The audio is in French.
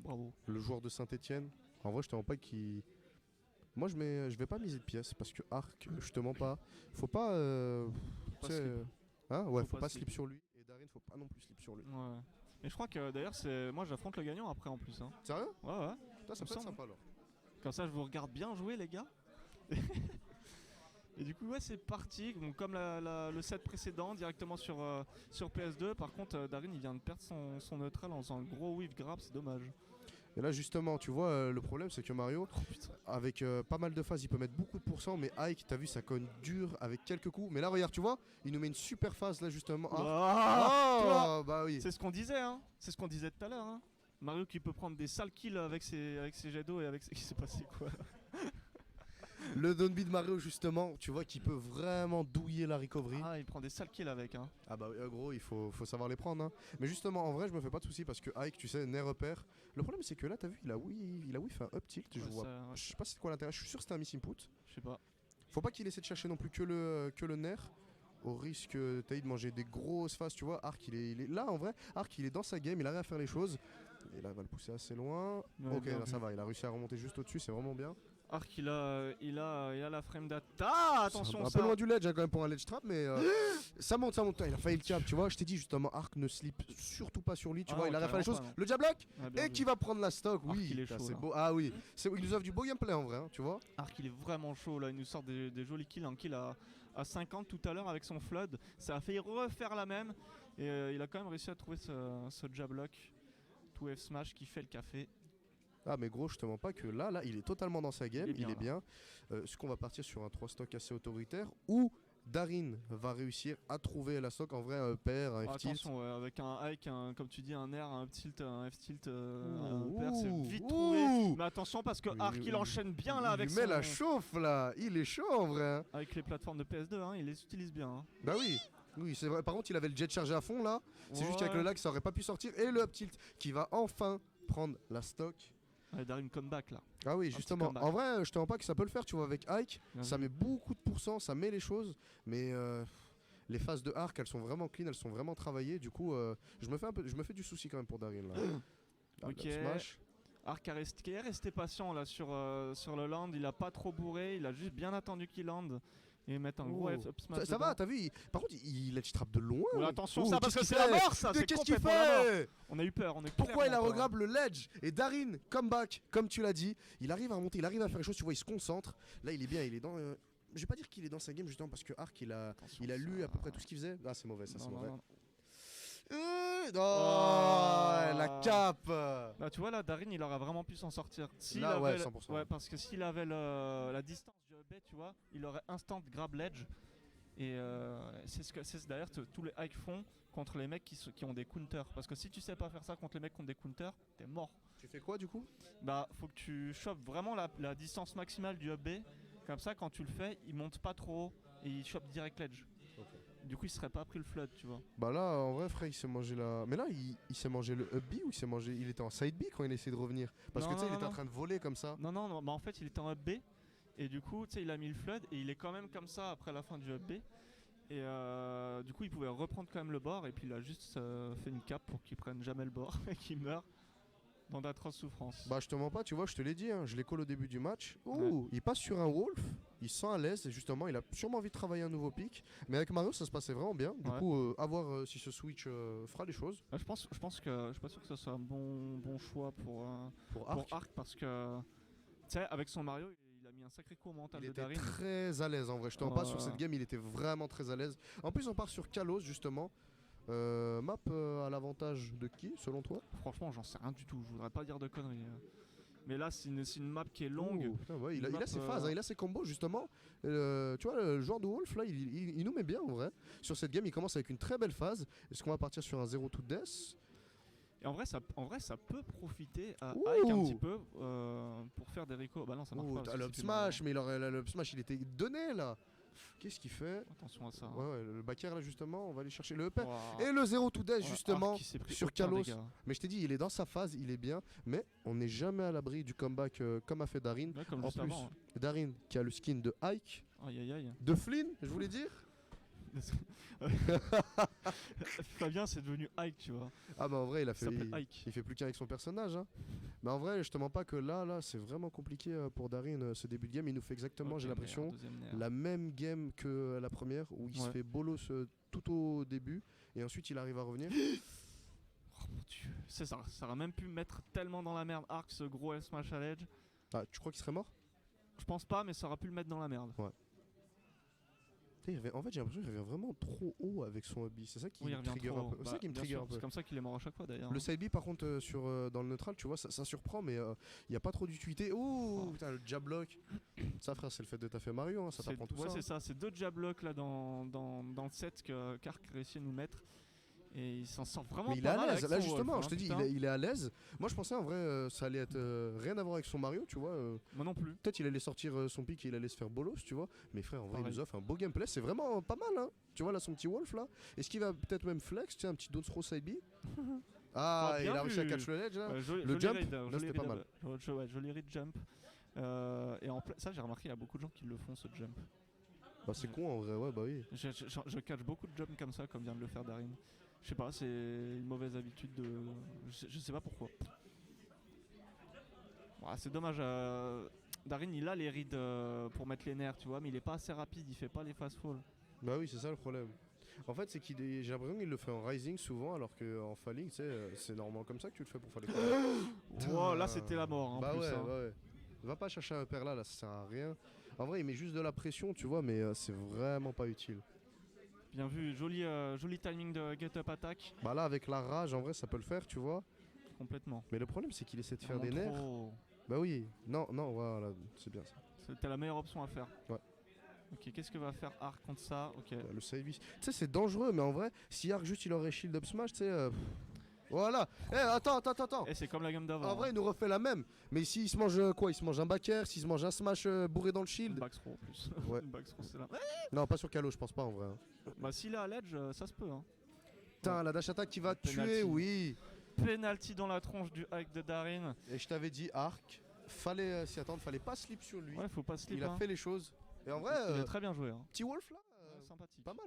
Bravo. le joueur de Saint-Etienne. En vrai, je te mens pas qu'il. Moi, je vais pas miser de pièces parce que Arc, je te mens pas. Faut pas. Pas Tu sais, slip. hein, ouais, Faut faut pas pas slip. slip sur lui. Et Darin, faut pas non plus slip sur lui. Ouais. Et je crois que d'ailleurs, c'est moi j'affronte le gagnant après en plus. Hein. Sérieux? Ouais, ouais. Putain, ça Il me peut être semble. sympa alors. Comme ça, je vous regarde bien jouer, les gars. Et du coup, ouais, c'est parti. Donc, comme le set précédent, directement sur PS2. Par contre, Darin, il vient de perdre son neutral en faisant un gros whiff grab, c'est dommage. Et là, justement, tu vois, le problème, c'est que Mario, Oh putain. avec pas mal de phases, il peut mettre beaucoup de pourcents. Mais Ike, t'as vu, ça cogne dur avec quelques coups. Mais là, regarde, tu vois, il nous met une super phase là, justement. Ah, tu vois, Bah oui. c'est ce qu'on disait, hein. C'est ce qu'on disait tout à l'heure, hein. Mario qui peut prendre des sales kills avec ses jets d'eau et avec ses... Il s'est passé quoi? Le downbeat de Mario, justement, tu vois, qui peut vraiment douiller la recovery. Ah, il prend des sales kills avec, hein. Ah bah oui, gros, il faut savoir les prendre. Hein. Mais justement, en vrai, je me fais pas de soucis parce que Ike, tu sais, n'est repère. Le problème, c'est que là, t'as vu, il a whiff un up tilt. Je Ouais, vois. ça, ouais. Je sais pas c'est quoi l'intérêt. Je suis sûr que c'était un miss input. Je sais pas. Faut pas qu'il essaie de chercher non plus que le nerf. Au risque, t'as eu de manger des grosses phases, tu vois. Arc, il est là en vrai. Arc, il est dans sa game, il arrive à faire les choses. Et là, il va le pousser assez loin. Ouais, Ok, bien là, vu. ça va. Il a réussi à remonter juste au-dessus, c'est vraiment bien. Arc, il a la frame d'attaque. Attention, C'est un ça. peu loin du ledge hein, quand même pour un ledge trap, mais ça monte. Il a failli le cap, tu vois. Je t'ai dit justement, Arc ne slip surtout pas sur lui, tu Ah vois. non, Il arrive à faire les carrément choses. pas, non. Le jab lock Ouais, bien et vu. qui va prendre la stock. Arc, Oui, il est putain, chaud, c'est là. beau. Ah oui, il nous offre du beau gameplay en vrai, hein, tu vois. Arc, il est vraiment chaud là. Il nous sort des jolis kills. Un kill à 50 tout à l'heure avec son flood. Ça a failli refaire la même. Et il a quand même réussi à trouver ce jab lock. 2F smash qui fait le café. Ah mais gros, je te mens pas que là, il est totalement dans sa game, il est bien, bien. Ce qu'on va partir sur un 3 stock assez autoritaire où Darin va réussir à trouver la stock en vrai un pair, un F-tilt. Attention, ouais, avec un hike, comme tu dis, un air, un tilt, un F-tilt, un Ouh, pair, c'est vite ouh. trouvé. Mais attention parce que Oui, Arc, oui, il enchaîne bien là il avec lui met son... la chauffe là, il est chaud en vrai. Hein. Avec les plateformes de PS2, hein, il les utilise bien. Hein. Bah oui. Oui, c'est vrai. Par contre, il avait le jet chargé à fond là. C'est juste Ouais. qu'avec le lag, ça aurait pas pu sortir. Et le up tilt qui va enfin prendre la stock. Ouais, Darin comeback là. Ah oui, petit justement. comeback. En vrai, je te mens pas que ça peut le faire, tu vois, avec Ike. Bien Ça vu. met beaucoup de pourcents, ça met les choses. Mais les phases de arc, elles sont vraiment clean, elles sont vraiment travaillées. Du coup, je me fais du souci quand même pour Darin là. Ah, Ok. le smash. Arc qui est resté patient là sur le land, il a pas trop bourré, il a juste bien attendu qu'il land et mettre un gros Oh. up smash. Ça va, t'as vu Par contre, il edge trap de loin. Ouais, attention, Oh, ça parce que qu'est-ce c'est qu'il la fait mort ça, Mais c'est qu'est-ce qu'il complètement la mort. fait On a eu peur, on est Pourquoi il a clairement peur. regrab le ledge Et Darin, comeback, comme tu l'as dit, il arrive à remonter, il arrive à faire les choses, tu vois, il se concentre. Là, il est bien, il est dans... je vais pas dire qu'il est dans sa game justement parce que Arc, il a Attention, lu ça- à peu près tout ce qu'il faisait. Ah, c'est mauvais, ça, c'est Non, non, mauvais. non. La cape Bah, tu vois là, Darin il aurait vraiment pu s'en sortir. S'il Là, avait ouais, le- 100%. Ouais, parce que s'il avait la distance du B, tu vois, il aurait instant grab ledge. Et c'est d'ailleurs tous les hikes font contre les mecs qui ont des counters. Parce que si tu sais pas faire ça contre les mecs qui ont des counters, t'es mort. Tu fais quoi du coup Bah, faut que tu chopes vraiment la distance maximale du up B. Comme ça, quand tu le fais, il monte pas trop haut et il chope direct ledge. Du coup, il serait pas pris le flood, tu vois. Bah là, en vrai, frère, il s'est mangé la... Mais là, il s'est mangé le up B ou il était en side B quand il essayait de revenir Parce Non, que tu sais, non, il était en non. train de voler comme ça. Non, bah en fait, il était en up B. Et du coup, tu sais, il a mis le flood et il est quand même comme ça après la fin du up B. Et du coup, il pouvait reprendre quand même le bord. Et puis, il a juste fait une cape pour qu'il prenne jamais le bord et qu'il meure dans d'atroces souffrances. Bah je te mens pas, tu vois, je te l'ai dit, hein, je l'ai call au début du match. Ouh, il passe sur un wolf, il se sent à l'aise et justement il a sûrement envie de travailler un nouveau pic. Mais avec Mario ça se passait vraiment bien. Du Ouais. coup, à voir si ce switch fera les choses. Je pense que je suis pas sûr que ce soit un bon choix pour Arc. Arc parce que tu sais avec son Mario il a mis un sacré coup au mental Il de était Darin. très à l'aise en vrai, je te mens pas sur cette game, il était vraiment très à l'aise. En plus on part sur Kalos justement. Map à l'avantage de qui selon toi? Franchement j'en sais rien du tout, je voudrais pas dire de conneries. Mais là c'est une map qui est longue. Ouh, putain, ouais, il a Map, ses phases, hein, il a ses combos justement. Tu vois, le joueur de Wolf là, il nous met bien en vrai. Sur cette game, il commence avec une très belle phase. Est-ce qu'on va partir sur un 0 to death? Et en vrai ça peut profiter à Ouh. Ike un petit peu pour faire des recos. Bah non ça marche Oh, pas. t'as parce que le up si tu smash, mais le up smash il était donné là. Qu'est-ce qu'il fait? attention à ça. Ouais, le backer là justement, on va aller chercher le up. Wow. Et le 0 to death Ouais, justement Arc qui s'est pris sur aucun Kalos. dégât. Mais je t'ai dit, il est dans sa phase, il est bien, mais on n'est jamais à l'abri du comeback comme a fait Darin. Ouais, comme En juste plus, avant. Darin qui a le skin de Ike, Aïe aïe aïe. de Flynn, je voulais dire. Fabien c'est devenu Ike tu vois. Ah bah en vrai il Il s'appelle Ike. il fait plus qu'un avec son personnage hein. Mais en vrai, je te mens pas que là, c'est vraiment compliqué pour Darin ce début de game. Il nous fait exactement, Ok, j'ai l'impression, nerf, deuxième nerf. la même game que la première où il se Ouais. fait bolos tout au début et ensuite il arrive à revenir. Oh mon dieu. C'est ça. Ça aurait même pu me mettre tellement dans la merde. Arc, ce gros S-Smash à l'edge. Ah, tu crois qu'il serait mort? Je pense pas, mais ça aurait pu le mettre dans la merde. En fait, j'ai l'impression qu'il revient vraiment trop haut avec son hobby. C'est ça qui Oui, il me revient trigger trop. un peu. C'est ça qui me bien trigger sûr, un peu. C'est comme ça qu'il est mort à chaque fois d'ailleurs. Le side B par contre dans le neutral tu vois ça surprend mais il n'y a pas trop d'utilité. Oh putain le jab block. Ça frère c'est le fait de taffer Mario hein, ça t'apprend tout Ouais, ça. c'est ça. C'est 2 jab blocks là dans le set que Kark réussit à nous mettre. Et il s'en sort vraiment Mais il est pas mal à l'aise, avec là son justement, Wolf, je te dis, putain. il est à l'aise. Moi je pensais en vrai ça allait être rien à voir avec son Mario, tu vois. Moi non plus. Peut-être il allait sortir son pic et il allait se faire bolos, tu vois. Mais frère, en vrai, il Pareil. nous offre un beau gameplay, c'est vraiment pas mal, hein. Tu vois là son petit Wolf là. Est-ce qu'il va peut-être même flex, tiens, un petit down throw side B. Ah, Oh, il bien a réussi à vu. catch le ledge là. Joli Le jump, read, là, joli c'était pas read, mal. ouais, joli read jump. Et ça, j'ai remarqué, il y a beaucoup de gens qui le font ce jump. Bah c'est con en vrai, ouais, bah oui. Je catch beaucoup de jumps comme ça, comme vient de le faire Darin. Je sais pas, c'est une mauvaise habitude de. Je sais pas pourquoi. Ouais, c'est dommage. Darin, il a les reads pour mettre les nerfs, tu vois, mais il est pas assez rapide, il fait pas les fast fall. Bah oui, c'est ça le problème. En fait, c'est j'ai l'impression qu'il le fait en rising souvent, alors qu'en falling, tu sais, c'est normalement comme ça que tu le fais pour faire les coups. Wow, là, c'était la mort. En Bah plus, ouais, hein. ouais. Va pas chercher un père là, ça sert à rien. En vrai, il met juste de la pression, tu vois, mais c'est vraiment pas utile. Bien vu, joli timing de get up attack. Bah là, avec la rage, en vrai, ça peut le faire, tu vois. Complètement. Mais le problème, c'est qu'il essaie de faire Vraiment des nerfs. trop. Bah oui, non, voilà, c'est bien ça. C'était la meilleure option à faire. Ouais. Ok, qu'est-ce que va faire Arc contre ça? Ok. Le side B. Tu sais, c'est dangereux, mais en vrai, si Arc juste il aurait shield up smash, tu sais. Voilà. Eh, attends. Et c'est comme la gamme d'avant. En vrai, il nous refait la même. Mais s'il se mange quoi? Il se mange un back air, s'il se mange un smash bourré dans le le shield. back throw en plus. Ouais. Le back throw, c'est là. Non, pas sur Calo, je pense pas en vrai. Hein. Bah, s'il est à l'edge, ça se peut. Hein. Putain, la dash attack qui va Penalty. tuer, oui. Penalty dans la tronche du hack de Darin. Et je t'avais dit, Arc, fallait s'y attendre, fallait pas slip sur lui. Ouais, faut pas slip. Il a hein. fait les choses. Et en vrai, Il est très bien joué. Hein. petit Wolf là, Ouais, sympathique. pas mal.